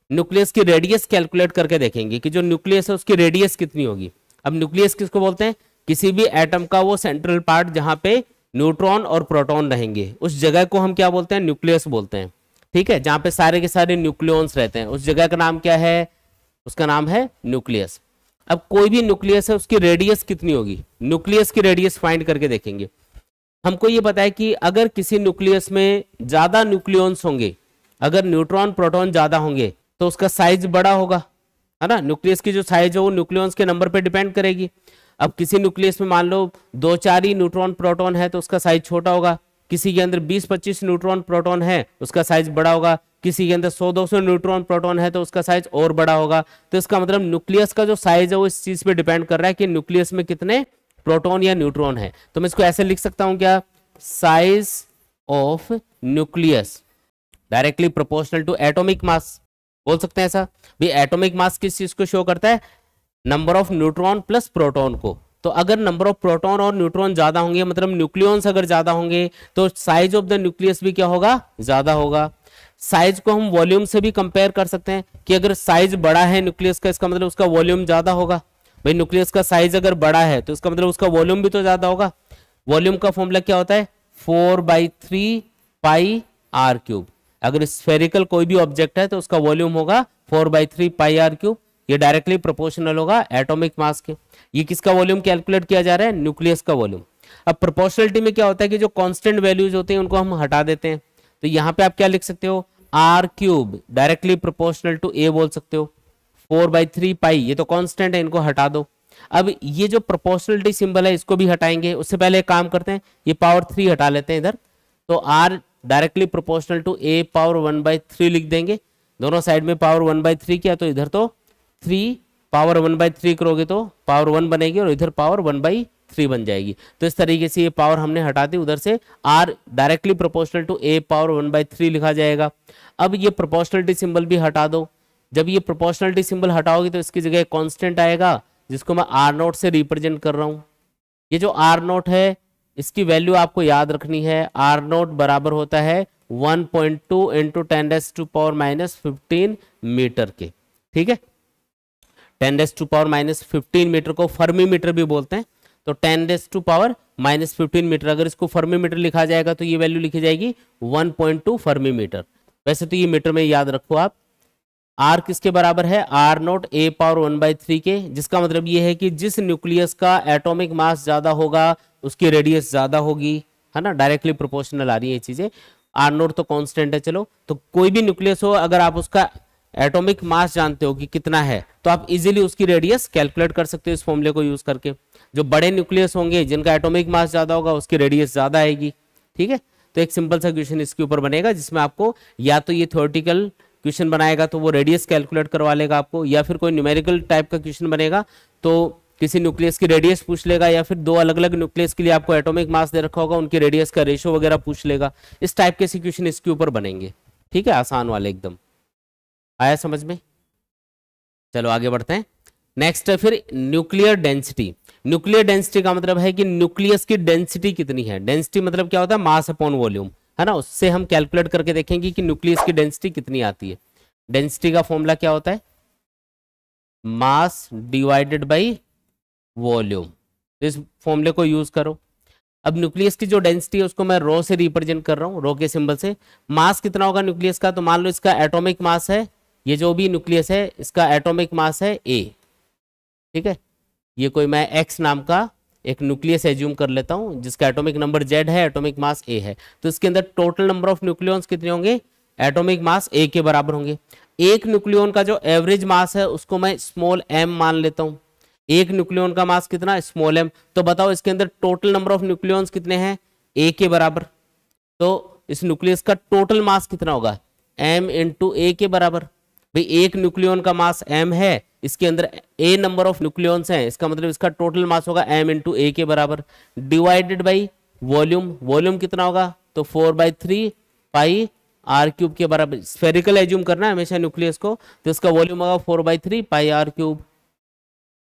Nucleus की radius calculate करके देखेंगे कि जो न्यूक्लियस है उसकी रेडियस कितनी होगी। अब न्यूक्लियस किसको बोलते हैं? किसी भी एटम का वो सेंट्रल पार्ट जहां पे न्यूट्रॉन और प्रोटॉन रहेंगे, उस जगह को हम क्या बोलते हैं? न्यूक्लियस बोलते हैं। ठीक है, जहां पे सारे के सारे न्यूक्लियॉन्स रहते हैं, उस जगह का नाम क्या है? उसका नाम है न्यूक्लियस। अब कोई भी न्यूक्लियस है उसकी रेडियस कितनी होगी? न्यूक्लियस की रेडियस फाइंड करके देखेंगे। हमको ये पता है कि अगर किसी न्यूक्लियस में ज्यादा न्यूक्लियॉन्स होंगे, अगर न्यूट्रॉन प्रोटॉन ज्यादा होंगे तो उसका साइज बड़ा होगा, है ना। न्यूक्लियस की जो साइज है वो न्यूक्लियॉन्स के नंबर पे डिपेंड करेगी। अब किसी न्यूक्लियस में मान लो 2-4 ही न्यूट्रॉन प्रोटॉन है तो उसका साइज छोटा होगा। किसी के अंदर 20-25 न्यूट्रॉन प्रोटॉन है उसका साइज बड़ा होगा। किसी के अंदर 100-200 न्यूट्रॉन प्रोटॉन है तो उसका साइज और बड़ा होगा। तो इसका मतलब न्यूक्लियस का जो साइज है वो इस चीज पे डिपेंड कर रहा है कि न्यूक्लियस में कितने प्रोटॉन या न्यूट्रॉन है। तो मैं इसको ऐसे लिख सकता हूं क्या? Size of nucleus directly proportional to atomic mass, बोल सकते हैं ऐसा। भाई एटॉमिक मास किस चीज को शो करता है? Number of neutron plus proton को। तो अगर नंबर ऑफ प्रोटॉन और न्यूट्रॉन ज्यादा होंगे, मतलब न्यूक्लियॉन्स अगर ज्यादा होंगे, तो साइज ऑफ द न्यूक्लियस भी क्या होगा? ज्यादा होगा। साइज को हम वॉल्यूम से भी कंपेयर कर सकते हैं कि अगर साइज बड़ा है न्यूक्लियस का, इसका मतलब उसका वॉल्यूम ज्यादा होगा। भाई न्यूक्लियस का साइज अगर बड़ा है तो इसका मतलब उसका वॉल्यूम भी तो ज्यादा होगा। वॉल्यूम का फॉर्मूला क्या होता है? 4/3 पाई आर क्यूब। अगर स्फेरिकल कोई भी ऑब्जेक्ट है तो उसका वॉल्यूम होगा 4/3 पाई आर क्यूब। ये डायरेक्टली प्रोपोर्शनल होगा एटॉमिक मास के। ये किसका वॉल्यूम कैलकुलेट किया जा रहा है? न्यूक्लियस का वॉल्यूम। अब प्रोपोर्शनलिटी में क्या होता है कि जो कांस्टेंट वैल्यूज होते हैं उनको हम हटा देते हैं। तो यहां पे आप क्या लिख सकते हो? R cube directly proportional to A बोल सकते हो। 4/3 पाई ये तो कांस्टेंट है, इनको हटा दो। अब ये जो प्रोपोर्शनलिटी सिंबल है इसको भी हटाएंगे। उससे पहले एक काम करते हैं, ये पावर 3 हटा लेते हैं इधर। तो R directly proportional to A power 1/3 लिख देंगे। दोनों साइड में पावर 1/3 किया तो इधर तो 3 पावर 1/3 करोगे तो पावर 1 बनेगी और इधर पावर 1/3 बन जाएगी। तो इस तरीके से ये पावर हमने हटा दी, उधर से R directly proportional to A power 1/3 लिखा जाएगा। अब ये प्रोपोर्शनलिटी सिंबल भी हटा दो। जब ये प्रोपोर्शनलिटी सिंबल हटाओगे तो इसकी जगह कांस्टेंट आएगा जिसको मैं आर नोट से रिप्रेजेंट कर रहा हूं। ये जो आर नोट है इसकी वैल्यू आपको याद रखनी है। आर नोट बराबर होता है 1.2 इंटू 10⁻⁻15 मीटर के। ठीक है, 10⁻⁻15 मीटर को फर्मी मीटर भी बोलते हैं। तो 10⁻⁻15 मीटर, अगर इसको फर्मी मीटर लिखा जाएगा तो ये वैल्यू लिखी जाएगी 1.2 फर्मी मीटर। वैसे तो ये मीटर में याद रखो आप। आर किसके बराबर है? आर नोट ए पावर 1/3 के, जिसका मतलब ये है कि जिस न्यूक्लियस का एटॉमिक मास ज्यादा होगा उसकी रेडियस ज्यादा होगी, है ना। डायरेक्टली प्रोपोर्शनल आ रही है ये चीजें। आर नोट तो कांस्टेंट है। चलो, तो कोई भी न्यूक्लियस हो, अगर आप उसका एटॉमिक मास जानते हो कि कितना है तो आप इजीली उसकी रेडियस कैलकुलेट कर सकते हो इस फॉर्मूले को यूज करके। जो बड़े न्यूक्लियस होंगे जिनका एटॉमिक मास ज्यादा होगा उसकी रेडियस ज्यादा आएगी। ठीक है, तो एक सिंपल सा क्वेश्चन इसके ऊपर बनेगा जिसमें आपको या तो ये थ्योरेटिकल क्वेश्चन बनाएगा तो वो रेडियस कैलकुलेट करवा लेगा आपको, या फिर कोई न्यूमेरिकल टाइप का क्वेश्चन बनेगा तो किसी न्यूक्लियस की रेडियस पूछ लेगा, या फिर दो अलग अलग न्यूक्लियस के लिए आपको एटॉमिक मास दे रखा होगा, उनकी रेडियस का रेशो वगैरह पूछ लेगा। इस टाइप के क्वेश्चन इसके ऊपर बनेंगे। ठीक है, आसान वाले एकदम। आया समझ में? चलो आगे बढ़ते हैं। नेक्स्ट है फिर न्यूक्लियर डेंसिटी। न्यूक्लियर डेंसिटी का मतलब है कि न्यूक्लियस की डेंसिटी कितनी है। डेंसिटी मतलब क्या होता है? मास अपॉन वॉल्यूम, है ना। उससे हम कैलकुलेट करके देखेंगे कि न्यूक्लियस की डेंसिटी कितनी आती है। डेंसिटी का फॉर्मूला क्या होता है? Mass divided by volume. इस फॉर्मूले को यूज करो। अब न्यूक्लियस की जो डेंसिटी है उसको मैं रो से रिप्रेजेंट कर रहा हूं, रो के सिंबल से। मास कितना होगा न्यूक्लियस का? तो मान लो इसका एटॉमिक मास है, ये जो भी न्यूक्लियस है इसका एटॉमिक मास है ए। ठीक है, ये कोई मैं एक्स नाम का एक न्यूक्लियस एज्यूम कर लेता हूं जिसका एटॉमिक नंबर जेड है, एटॉमिक मास ए है। तो इसके अंदर टोटल नंबर ऑफ न्यूक्लियॉन्स कितने होंगे? एटॉमिक मास ए के बराबर होंगे। एक न्यूक्लियॉन का जो एवरेज मास है उसको मैं स्मॉल एम मान लेता हूं। एक न्यूक्लियॉन का मास कितना? Small M. तो बताओ इसके अंदर टोटल नंबर ऑफ न्यूक्लियॉन्स कितने हैं? ए के बराबर। तो इस न्यूक्लियस का टोटल मास कितना होगा? एम इंटू ए के बराबर। भाई एक न्यूक्लियॉन का मास एम है, इसके अंदर ए नंबर ऑफ न्यूक्लियॉन्स हैं, इसका मतलब इसका टोटल मास होगा एम इंटू ए के बराबर, डिवाइडेड बाई वॉल्यूम। वॉल्यूम कितना होगा? तो 4/3 पाई आर क्यूब के बराबर। स्फेरिकल एज्यूम करना है हमेशा न्यूक्लियस को, तो इसका वॉल्यूम होगा 4/3 pi R cube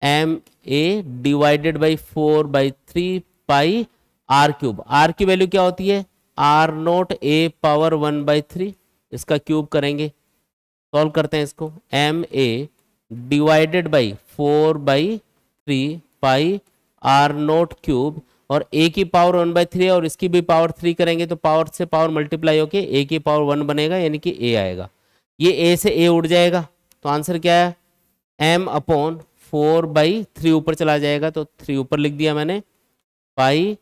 M A divided by 4/3 pi R cube. R की वैल्यू क्या होती है? आर नोट ए पावर 1/3, इसका क्यूब करेंगे सॉल्व करते हैं इसको, M A divided by 4/3 pi R nought cube, और ए की पावर 1/3 और इसकी भी पावर 3 करेंगे तो पावर से पावर मल्टीप्लाई होके ए की पावर 1 बनेगा, यानी कि ए आएगा। ये ए से ए उड़ जाएगा तो आंसर क्या है, m/4/3 ऊपर चला जाएगा तो 3 ऊपर लिख दिया मैंने, पाई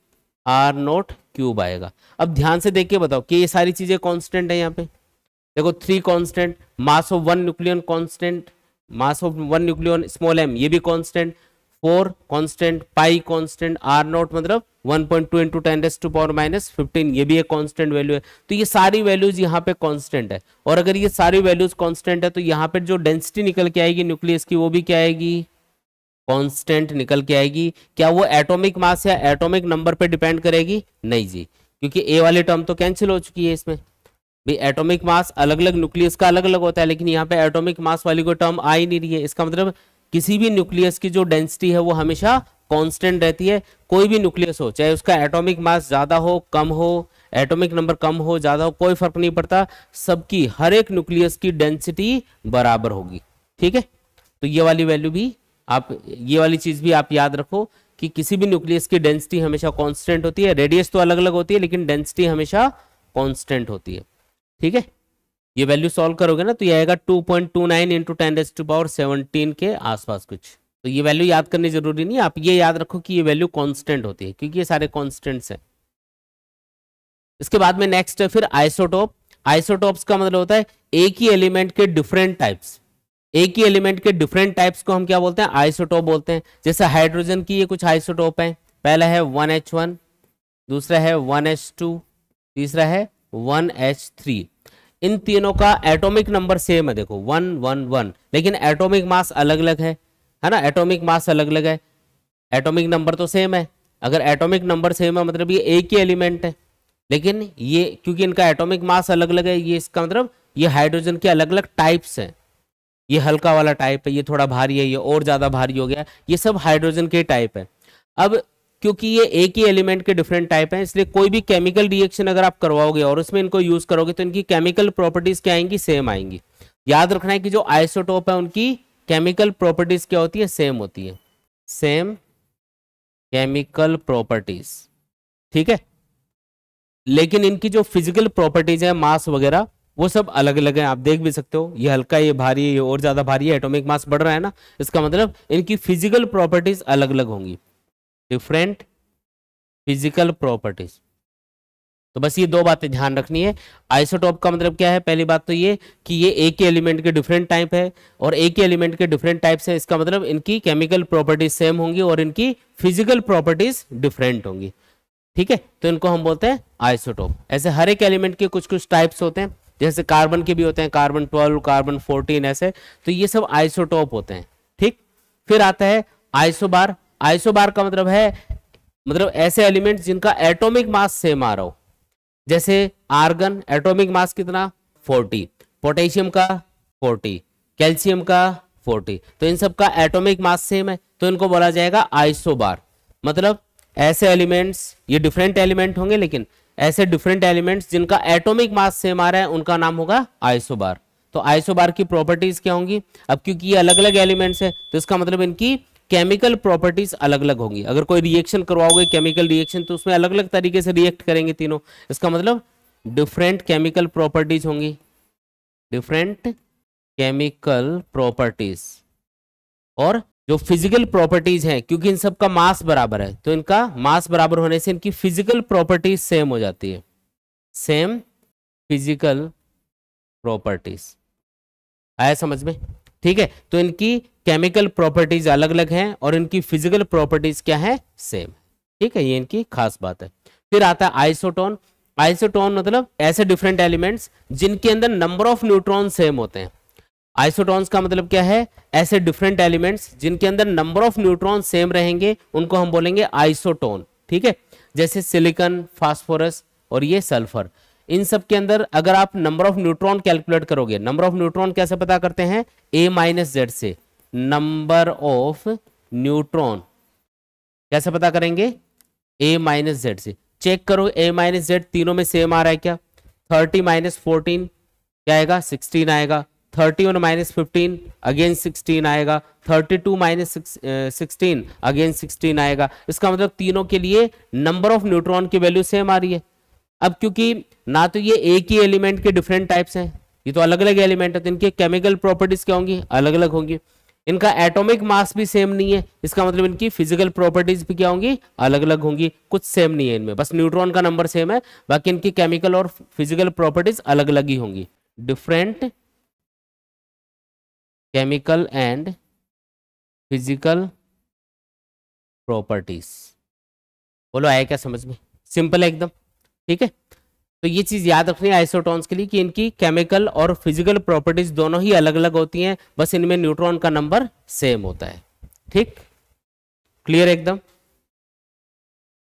आर नोट क्यूब आएगा। अब ध्यान से देख के बताओ कि ये सारी चीजें कांस्टेंट है। यहाँ पे देखो 3 constant, mass of 1 nucleon constant, mass of 1 nucleon small m ये भी constant, 4 constant, pi constant, R nought मतलब 1.2 इंटू 10⁻⁻15 ये भी एक कांस्टेंट वैल्यू है। तो ये सारी वैल्यूज यहाँ पे कांस्टेंट है, और अगर ये सारी वैल्यूज कांस्टेंट है तो यहाँ पे जो डेंसिटी निकल के आएगी न्यूक्लियस की वो भी क्या आएगी, कांस्टेंट निकल के आएगी। क्या वो एटॉमिक मास या एटॉमिक नंबर पे डिपेंड करेगी, नहीं जी, क्योंकि ए वाली टर्म तो कैंसिल हो चुकी है इसमें। भाई एटॉमिक मास अलग अलग न्यूक्लियस का अलग अलग होता है, लेकिन यहाँ पे एटॉमिक मास वाली कोई टर्म आ ही नहीं रही है। इसका मतलब किसी भी न्यूक्लियस की जो डेंसिटी है वो हमेशा कांस्टेंट रहती है। कोई भी न्यूक्लियस हो, चाहे उसका एटॉमिक मास ज्यादा हो कम हो, एटॉमिक नंबर कम हो ज्यादा हो, कोई फर्क नहीं पड़ता, सबकी हर एक न्यूक्लियस की डेंसिटी बराबर होगी। ठीक है, तो ये वाली वैल्यू भी आप, ये वाली चीज भी आप याद रखो कि किसी भी न्यूक्लियस की डेंसिटी हमेशा कांस्टेंट होती है। रेडियस तो अलग अलग होती है लेकिन डेंसिटी हमेशा कांस्टेंट होती है। ठीक है, ये वैल्यू सॉल्व करोगे ना तो ये आएगा 2.29 इंटू 10⁻17 के आसपास कुछ। तो ये वैल्यू याद करनी जरूरी नहीं है, आप ये याद रखो कि ये वैल्यू कांस्टेंट होती है क्योंकि ये सारे कांस्टेंट्स हैं। इसके बाद में नेक्स्ट है फिर आइसोटोप। आइसोटोप्स का मतलब होता है एक ही एलिमेंट के डिफरेंट टाइप्स। एक ही एलिमेंट के डिफरेंट टाइप्स को हम क्या बोलते हैं, आइसोटोप बोलते हैं। जैसे हाइड्रोजन की ये कुछ आइसोटोप है, पहला है 1H1, दूसरा है 1H2, तीसरा है 1H3। इन तीनों का एटॉमिक नंबर सेम है, देखो 111, लेकिन एटॉमिक मास अलग अलग है ना, एटॉमिक मास अलग अलग है, एटॉमिक नंबर तो सेम है। अगर एटॉमिक नंबर सेम है मतलब ये एक ही एलिमेंट है, लेकिन ये क्योंकि इनका एटॉमिक मास अलग अलग है, ये इसका मतलब ये हाइड्रोजन के अलग अलग टाइप्स हैं। ये हल्का वाला टाइप है, ये थोड़ा भारी है, ये और ज्यादा भारी हो गया, ये सब हाइड्रोजन के टाइप है। अब क्योंकि ये एक ही एलिमेंट के डिफरेंट टाइप हैं, इसलिए कोई भी केमिकल रिएक्शन अगर आप करवाओगे और उसमें इनको यूज करोगे तो इनकी केमिकल प्रॉपर्टीज क्या आएंगी, सेम आएंगी। याद रखना है कि जो आइसोटोप है उनकी केमिकल प्रॉपर्टीज क्या होती है, सेम होती है, सेम केमिकल प्रॉपर्टीज। ठीक है, लेकिन इनकी जो फिजिकल प्रॉपर्टीज है, मास वगैरह, वो सब अलग अलग है। आप देख भी सकते हो, ये हल्का, ये भारी, ये और ज्यादा भारी है, एटॉमिक मास बढ़ रहा है ना, इसका मतलब इनकी फिजिकल प्रॉपर्टीज अलग अलग होंगी, डिफरेंट फिजिकल प्रॉपर्टीज। तो बस ये दो बातें ध्यान रखनी है। आइसोटोप का मतलब क्या है, पहली बात तो ये कि ये एक ही एलिमेंट के डिफरेंट टाइप है, और एक ही एलिमेंट के डिफरेंट टाइप्स है, इसका मतलब इनकी केमिकल प्रॉपर्टीज सेम होंगी और इनकी फिजिकल प्रॉपर्टीज डिफरेंट होंगी। ठीक है, तो इनको हम बोलते हैं आइसोटोप। ऐसे हर एक एलिमेंट के कुछ कुछ टाइप्स होते हैं, जैसे कार्बन के भी होते हैं, कार्बन 12, कार्बन 14 ऐसे, तो ये सब आइसोटोप होते हैं। ठीक, फिर आता है आइसोबार। आइसोबार का मतलब है, मतलब ऐसे एलिमेंट्स जिनका एटॉमिक मास सेम आ रहा हो। जैसे आर्गन, एटॉमिक मास कितना, 40, पोटेशियम का 40, कैल्शियम का 40, तो इन सब का एटॉमिक मास सेम है, तो इनको बोला जाएगा आइसोबार। मतलब ऐसे एलिमेंट्स, ये डिफरेंट एलिमेंट होंगे लेकिन ऐसे डिफरेंट एलिमेंट्स जिनका एटॉमिक मास सेम आ रहा है उनका नाम होगा आइसोबार। तो आइसोबार की प्रॉपर्टीज क्या होंगी, अब क्योंकि ये अलग अलग एलिमेंट्स है तो इसका मतलब इनकी केमिकल प्रॉपर्टीज अलग अलग होंगी। अगर कोई रिएक्शन करवाओगे केमिकल रिएक्शन तो उसमें अलग अलग तरीके से रिएक्ट करेंगे तीनों, इसका मतलब डिफरेंट केमिकल प्रॉपर्टीज होंगी, डिफरेंट केमिकल प्रॉपर्टीज। और जो फिजिकल प्रॉपर्टीज हैं, क्योंकि इन सब का मास बराबर है तो इनका मास बराबर होने से इनकी फिजिकल प्रॉपर्टीज सेम हो जाती है, सेम फिजिकल प्रॉपर्टीज। आया समझ में? ठीक है, तो इनकी केमिकल प्रॉपर्टीज अलग अलग हैं और इनकी फिजिकल प्रॉपर्टीज क्या है, सेम। ठीक है, ये इनकी खास बात है। फिर आता है आइसोटोन। आइसोटोन मतलब ऐसे डिफरेंट एलिमेंट्स जिनके अंदर नंबर ऑफ न्यूट्रॉन सेम होते हैं। आइसोटॉन्स का मतलब क्या है, ऐसे डिफरेंट एलिमेंट्स जिनके अंदर नंबर ऑफ न्यूट्रॉन सेम रहेंगे उनको हम बोलेंगे आइसोटोन। ठीक है, जैसे सिलिकॉन, फास्फोरस और ये सल्फर, इन सब के अंदर अगर आप नंबर ऑफ न्यूट्रॉन कैलकुलेट करोगे, नंबर ऑफ न्यूट्रॉन कैसे पता करते हैं, A-Z से। नंबर ऑफ न्यूट्रॉन कैसे पता करेंगे, A-Z से। चेक करो A-Z तीनों में सेम आ रहा है क्या, 30 - 14 क्या आएगा, 16 आएगा, 31 माइनस 15 अगेन 16 आएगा, 32 माइनस 16 अगेन 16 आएगा। इसका मतलब तीनों के लिए नंबर ऑफ न्यूट्रॉन की वैल्यू सेम आ रही है। अब क्योंकि ना तो ये एक ही एलिमेंट के डिफरेंट टाइप्स हैं, ये तो अलग अलग एलिमेंट है, तो इनके केमिकल प्रॉपर्टीज क्या होंगी, अलग अलग होंगी। इनका एटॉमिक मास भी सेम नहीं है, इसका मतलब इनकी फिजिकल प्रॉपर्टीज भी क्या होंगी, अलग अलग होंगी। कुछ सेम नहीं है इनमें, बस न्यूट्रॉन का नंबर सेम है, बाकी इनकी केमिकल और फिजिकल प्रॉपर्टीज अलग अलग ही होंगी। Different chemical and physical properties, बोलो आया क्या समझ में? सिंपल है एकदम, ठीक है। तो ये चीज याद रखनी है आइसोटोन्स के लिए कि इनकी केमिकल और फिजिकल प्रॉपर्टीज दोनों ही अलग अलग होती हैं, बस इनमें न्यूट्रॉन का नंबर सेम होता है। ठीक, क्लियर एकदम।